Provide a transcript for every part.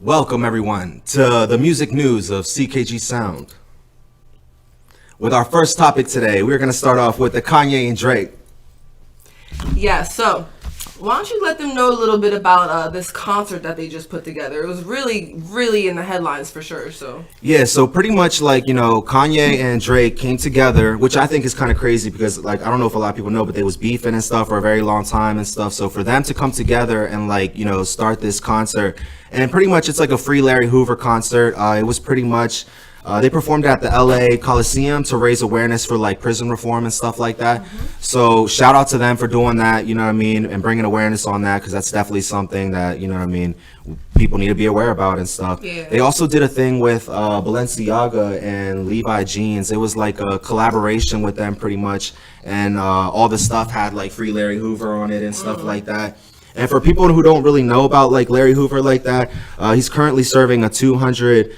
Welcome everyone to the music news of C.K.G Sound. With our first topic today, we're going to start off with the Kanye and Drake. Yeah, so why don't you let them know a little bit about this concert that they just put together? It was really in the headlines for sure. So Yeah, so pretty much like, Kanye and Drake came together, which I think is kind of crazy because like, I don't know if a lot of people know, but they was beefing and stuff for a very long time and stuff. So for them to come together and like, start this concert, and pretty much it's like a free Larry Hoover concert. It was pretty much they performed at the LA Coliseum to raise awareness for like prison reform and stuff like that. So shout out to them for doing that, and bringing awareness on that, because that's definitely something that, people need to be aware about and stuff. Yeah. They also did a thing with Balenciaga and Levi Jeans. It was like a collaboration with them pretty much, and all the stuff had like free Larry Hoover on it and stuff like that. And for people who don't really know about like Larry Hoover like that, he's currently serving a 200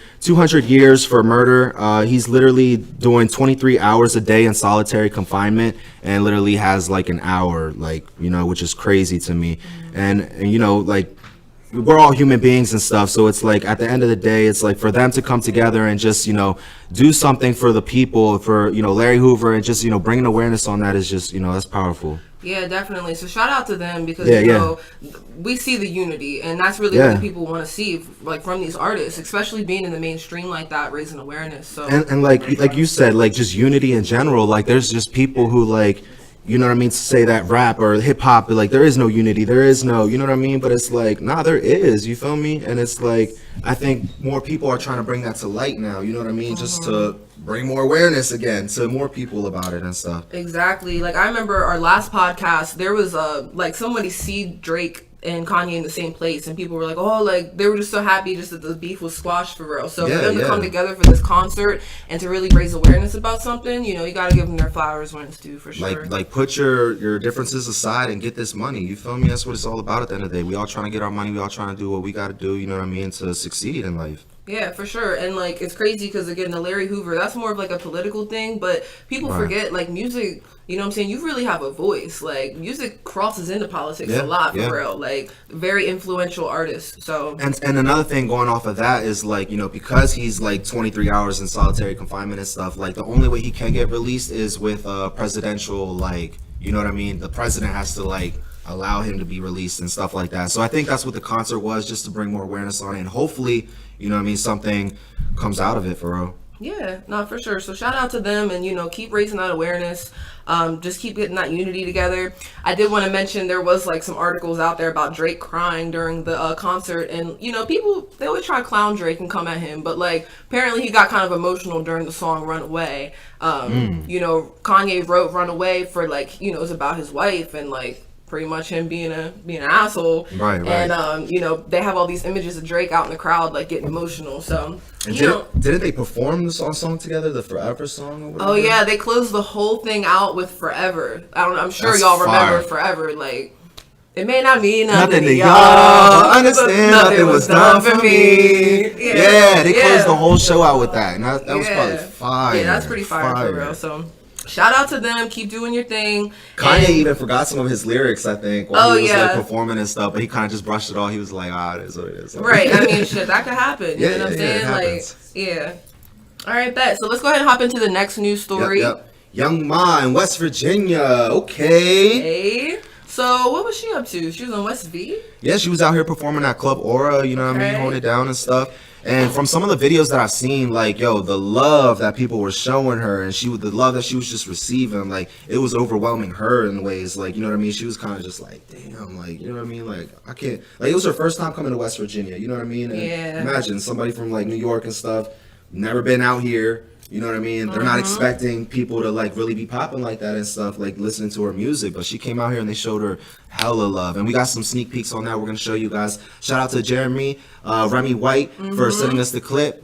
years for murder. He's literally doing 23 hours a day in solitary confinement, and literally has like an hour, like, which is crazy to me. And like, we're all human beings and stuff, so it's like at the end of the day, it's like for them to come together and just do something for the people, for Larry Hoover, and just bringing awareness on that is just that's powerful. Yeah, definitely. So shout out to them, because we see the unity, and that's really what the people want to see, like from these artists, especially being in the mainstream like that, raising awareness. So and like you said, like just unity in general. Like there's just people who like, to say that rap or hip hop, like there is no unity, there is no, but it's like, nah, there is, you feel me? And it's like, I think more people are trying to bring that to light now, just to bring more awareness again to more people about it and stuff. Exactly. Like I remember our last podcast, there was like somebody see Drake and Kanye in the same place, and people were like, oh, like they were just so happy just that the beef was squashed for real. So for them to come together for this concert and to really raise awareness about something, you got to give them their flowers when it's due, for sure. Like put your differences aside and get this money, you feel me? That's what it's all about at the end of the day. We all trying to get our money, we all trying to do what we got to do, to succeed in life. Yeah, for sure. And like it's crazy because again, the Larry Hoover, that's more of like a political thing, but people forget like music, you really have a voice. Like music crosses into politics a lot, for real. Like very influential artist. So and another thing going off of that is like, because he's like 23 hours in solitary confinement and stuff, like the only way he can get released is with presidential, like, the president has to like allow him to be released and stuff like that. So I think that's what the concert was, just to bring more awareness on it, and hopefully something comes out of it for real. Yeah, no, for sure. So shout out to them, and keep raising that awareness. Just keep getting that unity together. I did want to mention there was like some articles out there about Drake crying during the concert, and people, they always try to clown Drake and come at him, but like apparently he got kind of emotional during the song Runaway. Kanye wrote Runaway for like, it's about his wife and like pretty much him being an asshole, right. And they have all these images of Drake out in the crowd like getting emotional. So and didn't they perform the song together, the Forever song or whatever? Oh yeah, they closed the whole thing out with Forever. I'm sure That's y'all remember fire. Forever. Like it may not mean nothing to y'all, understand nothing was done for me. Yeah, they closed the whole show out with that, and that was probably fire. Yeah, that's pretty fire for real. So shout out to them. Keep doing your thing. Kanye even forgot some of his lyrics, I think, while he was like performing and stuff, but he kind of just brushed it off. He was like, it is what it is. Right. I mean, shit, that could happen. You know what I'm saying? Like, all right, bet. So let's go ahead and hop into the next news story. Yep. Young Ma in West Virginia. Okay. Hey. So what was she up to? She was on West V? Yeah, she was out here performing at Club Aura, holding it down and stuff. And from some of the videos that I've seen, like, the love that people were showing her, and the love that she was just receiving, like, it was overwhelming her in ways, like, she was kind of just like, damn, like, like, I can't, like, it was her first time coming to West Virginia, And imagine somebody from, like, New York and stuff, never been out here, They're not expecting people to, like, really be popping like that and stuff, like, listening to her music, but she came out here and they showed her hella love, and we got some sneak peeks on that we're going to show you guys. Shout out to Jeremy, Remy White, for sending us the clip.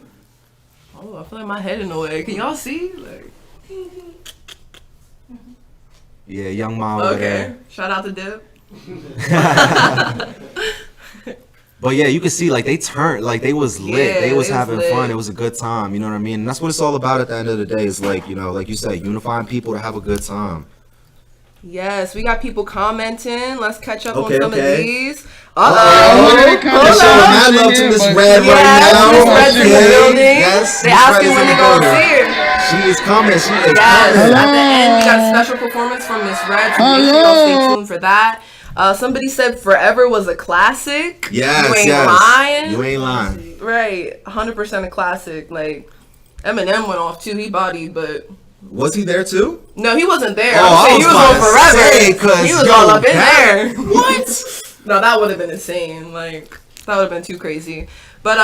Oh, I feel like my head in the way. Can y'all see? Like, yeah, Young Ma over there. Shout out to Dip. But yeah, you can see like they turned, like they was lit, they was having fun, it was a good time, And that's what it's all about at the end of the day, is like, like you said, unifying people to have a good time. Yes, we got people commenting. Let's catch up on Okay, some okay. of these. They They're showing mad love to Miss Red right now. Miss Red's in the Okay. building. Yes, They Miss Red asking is when in they the gonna building. see her. She is coming. She is Yes, coming. at the end we got a special performance from Miss Red, so make sure y'all stay tuned for that. Somebody said Forever was a classic. Yes, you ain't yes. lying. You ain't lying. Right, 100% a classic. Like, Eminem went off too, he bodied, but... Was he there too? No, he wasn't there. Oh, I'm saying he was on Forever. He was all up in there. What? No, that would have been insane. Like, that would have been too crazy. But,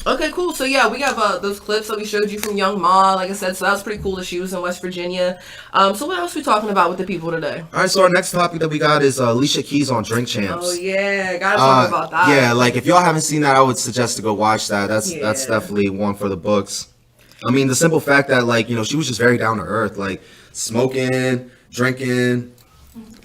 okay, cool. So, yeah, we have those clips that we showed you from Young Ma, like I said. So, that was pretty cool that she was in West Virginia. So, what else are we talking about with the people today? All right, so our next topic that we got is Alicia Keys on Drink Champs. Oh, yeah. Gotta talk about that. Yeah, like, if y'all haven't seen that, I would suggest to go watch that. That's Yeah. definitely one for the books. I mean, the simple fact that, like, you know, she was just very down to earth, like, smoking, drinking,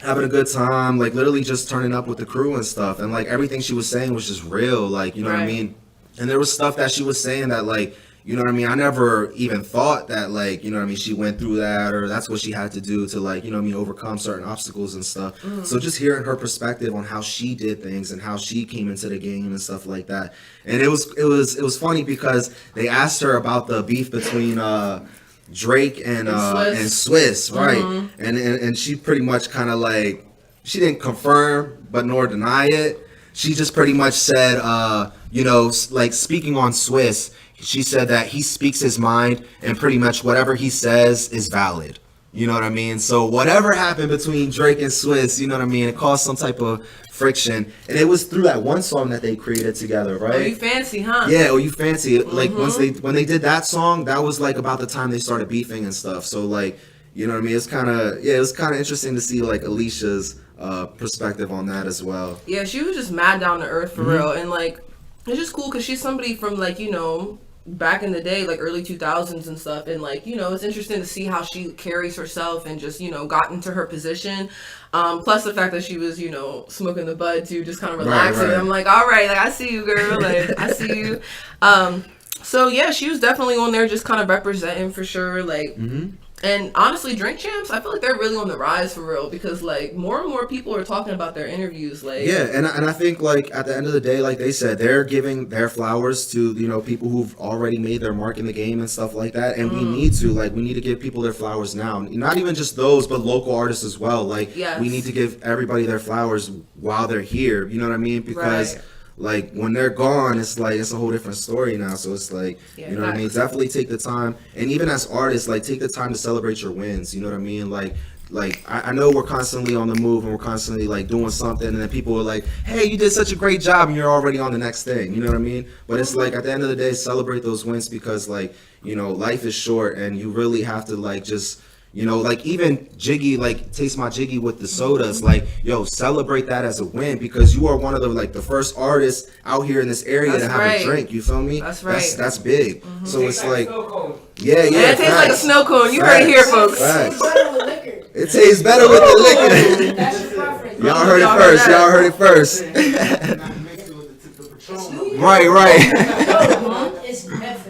having a good time, like, literally just turning up with the crew and stuff. And, like, everything she was saying was just real, like, you know what I Right. mean? And there was stuff that she was saying that, like, you know what I mean? I never even thought that, like, you know what I mean, she went through that or that's what she had to do to, like, you know what I mean, overcome certain obstacles and stuff. So just hearing her perspective on how she did things and how she came into the game and stuff like that. And it was funny because they asked her about the beef between Drake and Swiss, right? And she pretty much kind of like, she didn't confirm but nor deny it. She just pretty much said, you know, like speaking on Swiss, she said that he speaks his mind and pretty much whatever he says is valid. You know what I mean? So whatever happened between Drake and Swiss, you know what I mean? It caused some type of friction. And it was through that one song that they created together, right? Oh, you fancy, huh? Yeah, oh, you fancy it. Like when they did that song, that was like about the time they started beefing and stuff. So like, you know what I mean? It's kind of, yeah, it was kind of interesting to see like Alicia's perspective on that as well. Yeah, she was just mad down to earth for real. And like, it's just cool because she's somebody from like, you know, back in the day, like early 2000s and stuff. And like, you know, it's interesting to see how she carries herself and just, you know, got into her position. Plus the fact that she was, you know, smoking the bud too, just kind of relaxing. Right. I'm like, all right, like I see you, girl. Like I see you. So yeah, she was definitely on there just kind of representing for sure. Like, and honestly, Drink Champs, I feel like they're really on the rise for real because like more and more people are talking about their interviews. Like, yeah, and I think like at the end of the day, like they said, they're giving their flowers to, you know, people who've already made their mark in the game and stuff like that. And we need to give people their flowers now. Not even just those, but local artists as well. Like we need to give everybody their flowers while they're here. You know what I mean? Because like when they're gone, it's like it's a whole different story now. So it's like, you know what I mean? Definitely take the time, and even as artists, like take the time to celebrate your wins. You know what I mean? Like I know we're constantly on the move and we're constantly like doing something, and then people are like, hey, you did such a great job, and you're already on the next thing. You know what I mean? But it's like at the end of the day, celebrate those wins because like, you know, life is short, and you really have to like just, you know, like even Jiggy, like Taste My Jiggy with the sodas, like, yo, celebrate that as a win because you are one of the like the first artists out here in this area to have a drink. You feel me? That's right. That's big. So it's like, yeah, it tastes like a snow cone. You heard it here, folks. It tastes better with the liquor. That's your preference. Y'all heard it first. Y'all heard it first. Right. It's method.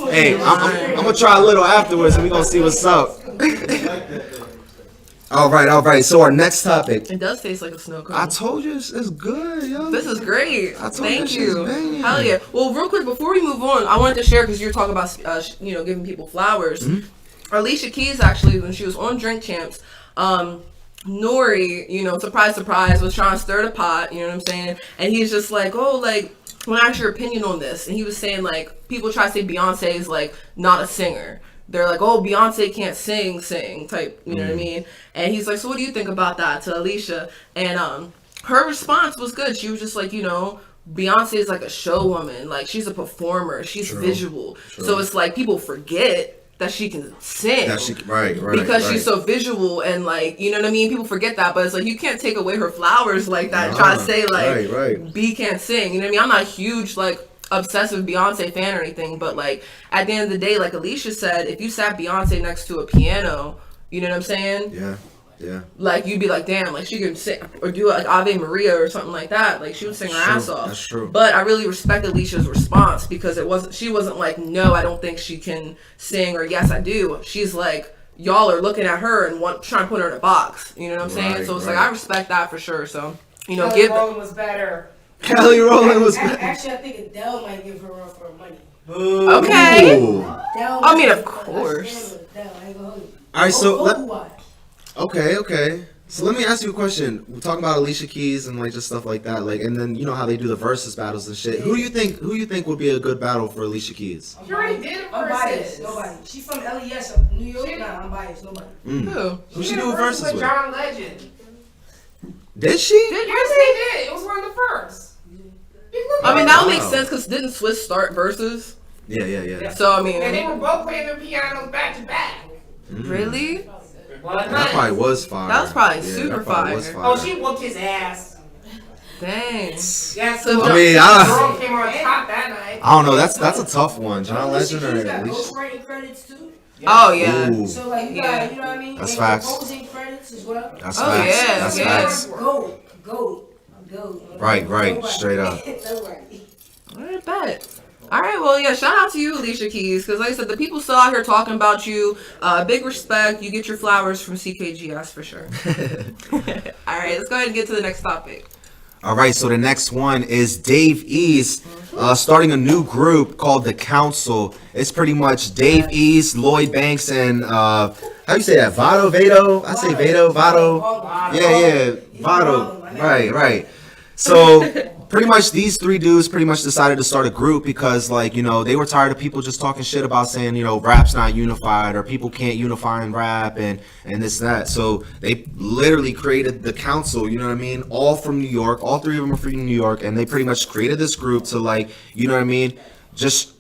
Hey, I'm gonna try a little afterwards, and we gonna see what's up. All right. So our next topic. It does taste like a snow cone. I told you it's good, yo. This is great. Thank you. Banging. Hell yeah. Well, real quick before we move on, I wanted to share because you're talking about you know, giving people flowers. Alicia Keys actually, when she was on Drink Champs, Nori, you know, surprise, was trying to stir the pot. You know what I'm saying? And he's just like, oh, like, when I asked your opinion on this, and he was saying like people try to say Beyonce is like not a singer. They're like, oh, Beyonce can't sing type, you know what I mean? And he's like, so what do you think about that to Alicia? And her response was good. She was just like, you know, Beyonce is like a show woman. Like she's a performer. She's visual. So it's like people forget that she can sing. Right. Because she's so visual and like, you know what I mean? People forget that, but it's like you can't take away her flowers like that and try to say like B can't sing. You know what I mean? I'm not a huge like obsessive Beyonce fan or anything, but like at the end of the day, like Alicia said, if you sat Beyonce next to a piano, you know what I'm saying? Yeah. Like you'd be like, damn, like she could sing or do like Ave Maria or something like that. Like she would sing her ass off. That's true. But I really respect Alicia's response because she wasn't like, no, I don't think she can sing or yes, I do. She's like, y'all are looking at her and trying to put her in a box. You know what I'm saying? Right, So it's right. like I respect that for sure. So Kelly give. Rowland was better. Kelly Rowland was. Actually, I think Adele might give her up for money. Okay. Ooh. Adele I mean, might- of course. Adele, I ain't gonna hold you. All right, so Why? okay. So let me ask you a question. We're talking about Alicia Keys and like just stuff like that, like, and then you know how they do the versus battles and shit. Who do you think would be a good battle for Alicia Keys? You already did it I'm biased. versus. Nobody. She from LES of New York. Nah, I'm biased. Nobody. Who? Who she do a versus with with? John Legend. Did she? Did Yes, you? they did. It was one of the first. I mean, that would Wow. make sense because didn't Swiss start versus? Yeah. So I mean, And they were both playing their pianos back to back. really? That probably was fire. That was probably Yeah, super that probably was fire. Oh, she whooped his ass. Dang. Yeah, So I mean, girl came on top that night. I don't know. That's a tough one. John Alicia Legend Keys or got Alicia? ghostwriting credits too. Oh yeah. Ooh, So like you got, you know what I mean? That's And facts. composing credits as well. that's Oh, facts. yeah, That's yeah. facts. Go. Right, Nobody. straight up. Nobody. All right, bet. All right, well, yeah, shout out to you, Alicia Keys, because like I said, the people still out here talking about you. Big respect. You get your flowers from C.K.G, that's for sure. All right, let's go ahead and get to the next topic. All right, so the next one is Dave East starting a new group called The Council. It's pretty much Dave East, Lloyd Banks, and how do you say that? Vado? I say Vado. Yeah, Vado. Right. So pretty much these three dudes pretty much decided to start a group because like, you know, they were tired of people just talking shit about saying, you know, rap's not unified or people can't unify in rap and this and that. So they literally created The Council, you know what I mean? All from New York. All three of them are from New York, and they pretty much created this group to like, you know what I mean? Just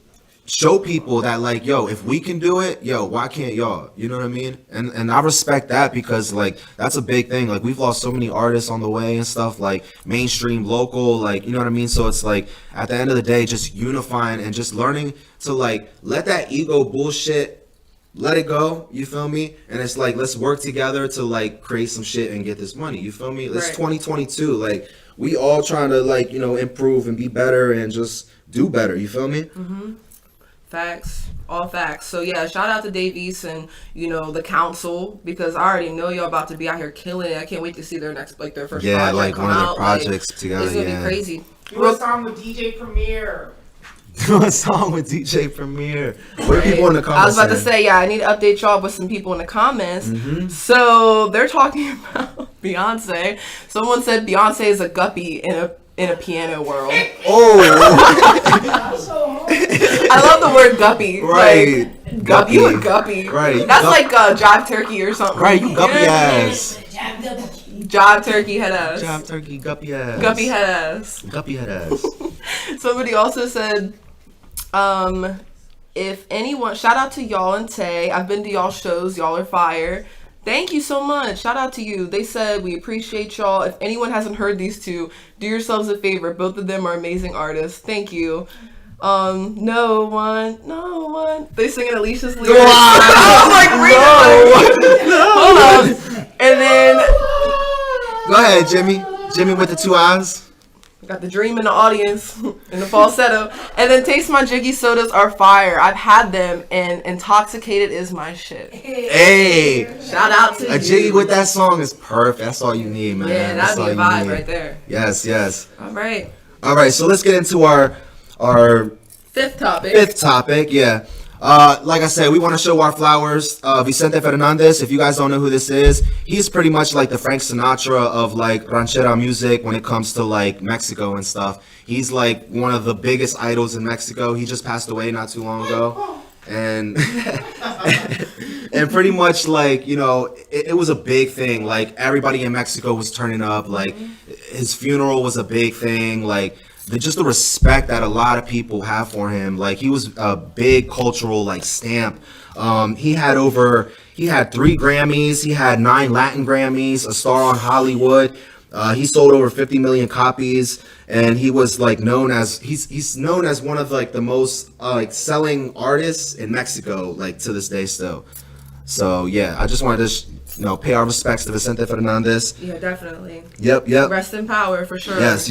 show people that like, yo, if we can do it, yo, why can't y'all? You know what I mean? And I respect that because like that's a big thing. Like we've lost so many artists on the way and stuff, like mainstream, local, like, you know what I mean? So it's like at the end of the day, just unifying and just learning to like let that ego bullshit, let it go, you feel me? And it's like, let's work together to like create some shit and get this money, you feel me? It's Right. 2022, like we all trying to like, you know, improve and be better and just do better, you feel me? Facts, all facts. So yeah, shout out to Dave East and you know The Council because I already know y'all about to be out here killing it. I can't wait to see their next their first Yeah, project like come one of their out. projects Like, together, it's gonna yeah. be crazy. Do a song with DJ Premier. Do a song with DJ Premier. What are people in the comments? I was about to saying? say, yeah, I need to update y'all with some people in the comments. So they're talking about Beyonce. Someone said Beyonce is a guppy in a piano world. Oh, So I love the word guppy. right. Like, guppy. You a guppy. Right. That's like Jive Turkey or something. Right, you guppy know what I mean? ass. Jive Turkey head ass. Job turkey, guppy ass. Guppy head ass. Guppy head ass. Somebody also said, if anyone, shout out to y'all and Tay. I've been to y'all shows. Y'all are fire. Thank you so much. Shout out to you. They said we appreciate y'all. If anyone hasn't heard these two, do yourselves a favor. Both of them are amazing artists. Thank you. No one. They sing in Alicia's lyrics. I was like, hold on. And then Go ahead, Jimmy. Jimmy with the two eyes. got the dream in the audience in the falsetto. And then Taste My Jiggy Sodas are fire. I've had them and Intoxicated is my shit. Hey, Shout out to a you. jiggy with that song is perfect. That's all you need, man. Yeah, That's that'd be a all you vibe need. right there. Yes. All right. All right, so let's get into our Fifth topic. fifth topic. Yeah. Like I said, we want to show our flowers. Vicente Fernandez, if you guys don't know who this is, he's pretty much like the Frank Sinatra of like ranchera music when it comes to like Mexico and stuff. He's like one of the biggest idols in Mexico. He just passed away not too long ago. And and pretty much like, you know, it was a big thing. Like everybody in Mexico was turning up. Like his funeral was a big thing. Like just the respect that a lot of people have for him. Like he was a big cultural like stamp. He had 3 Grammys. He had 9 Latin Grammys, a star on Hollywood. He sold over 50 million copies, and he was like known as he's known as one of like the most like selling artists in Mexico like to this day still. So yeah, I just wanted to pay our respects to Vicente Fernandez. Yeah, definitely. Yep. Rest in power for sure. Yes,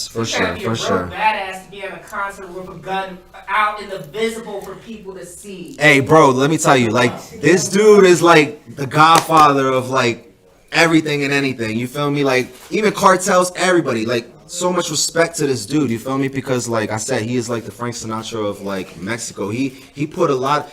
for sure. Badass to be at a concert with a gun out in the visible for people to see. Hey, bro, let me tell you, like, this dude is like the godfather of like everything and anything. You feel me? Like, even cartels, everybody. Like, so much respect to this dude. You feel me? Because, like I said, he is like the Frank Sinatra of like Mexico. He put a lot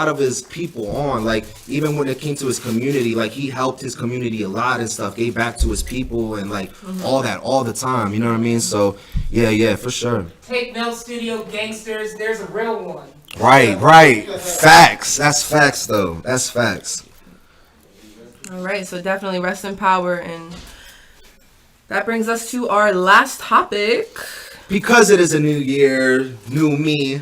of his people on. Like, even when it came to his community, like he helped his community a lot and stuff. Gave back to his people and like all that all the time. You know what I mean? So yeah, for sure. Take Note Studio Gangsters. There's a real one. Right. Facts. That's facts, though. That's facts. All right, so definitely rest in power, and that brings us to our last topic. Because it is a new year, new me,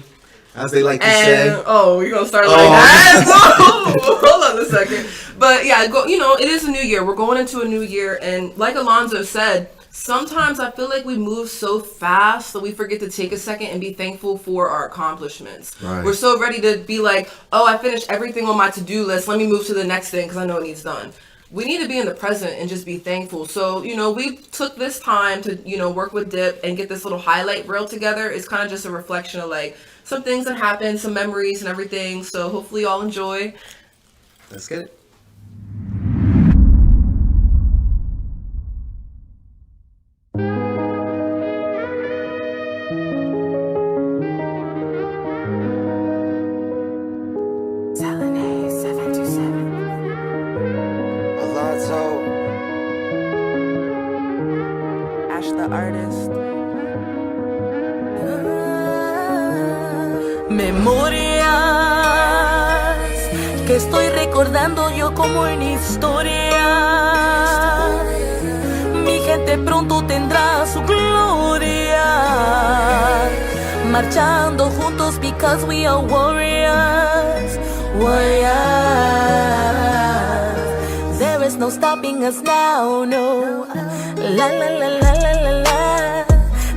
as they like to say. Oh, you're gonna start like that? Whoa, hold on a second. But yeah, it is a new year. We're going into a new year, and like Alonzo said, sometimes I feel like we move so fast that we forget to take a second and be thankful for our accomplishments. Right. We're so ready to be like, oh, I finished everything on my to-do list. Let me move to the next thing because I know it needs done. We need to be in the present and just be thankful. So, we took this time to, work with Dip and get this little highlight reel together. It's kind of just a reflection of like some things that happened, some memories and everything. So hopefully y'all enjoy. Let's get it. Artist. Memorias que estoy recordando yo como en historia. Mi gente pronto tendrá su gloria. Marchando juntos because we are warriors. There is no stopping us now, no. La la la la la la la.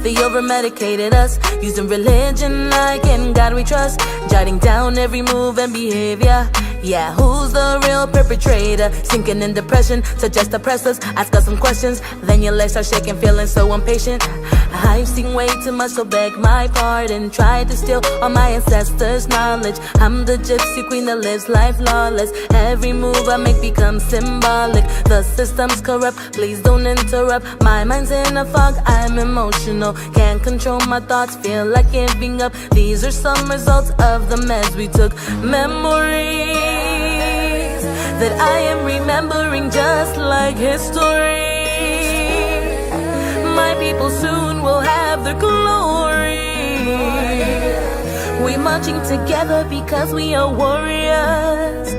They over-medicated us, using religion like in God we trust, jotting down every move and behavior. Yeah, who's the real perpetrator? Sinking in depression to just oppress us. Ask us some questions, then your legs start shaking, feeling so impatient. I've seen way too much, so beg my pardon. Tried to steal all my ancestors' knowledge. I'm the gypsy queen that lives life lawless. Every move I make becomes symbolic. The system's corrupt, please don't interrupt. My mind's in a fog, I'm emotional. Can't control my thoughts, feel like giving up. These are some results of the meds we took. Memories that I am remembering just like history. My people soon will have their glory. We marching together because we are warriors.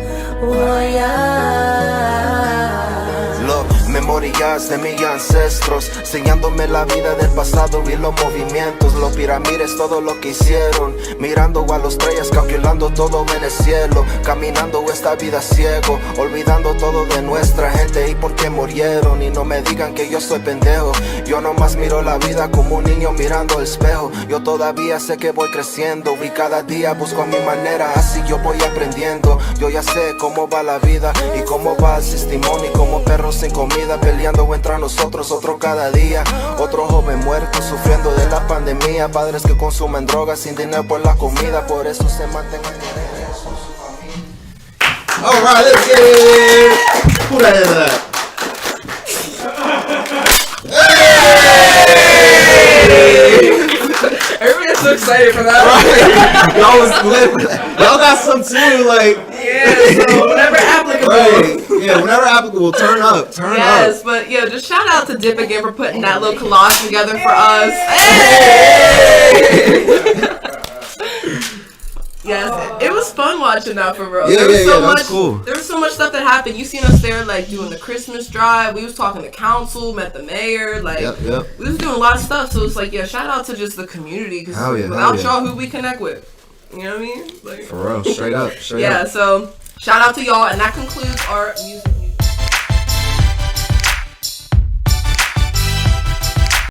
Memorias de mis ancestros, sellándome la vida del pasado y los movimientos, los pirámides, todo lo que hicieron, mirando a los estrellas, calculando todo en el cielo, caminando esta vida ciego, olvidando todo de nuestra gente y por qué murieron. Y no me digan que yo soy pendejo, yo nomás miro la vida como un niño mirando el espejo. Yo todavía sé que voy creciendo y cada día busco a mi manera, así yo voy aprendiendo. Yo ya sé cómo va la vida y cómo va el testimonio, y como perros sin comida peleando entre nosotros, otro cada día. Otro joven muerto sufriendo de la pandemia. Padres que consumen drogas sin dinero por la comida, por eso se mantengan en su familia. Alright, let's get it. Who that is that? Everybody's so excited for that. Right. Y'all was lit. Y'all got some too, like. Yeah, so whenever applicable. Right. Yeah, whenever applicable, turn up. Turn up. Yes, but yeah, just shout out to Dip again for putting that little collage together for us. Hey! Yes, it was fun watching that for real. Yeah, There was that's cool. There was so much stuff that happened. You seen us there, like doing the Christmas drive. We was talking to council, met the mayor. Like, Yep. we was doing a lot of stuff. So it's like, yeah, shout out to just the community. Because without y'all, who we connect with, you know what I mean? Like, For real, straight up. Yeah. So shout out to y'all, and that concludes our music.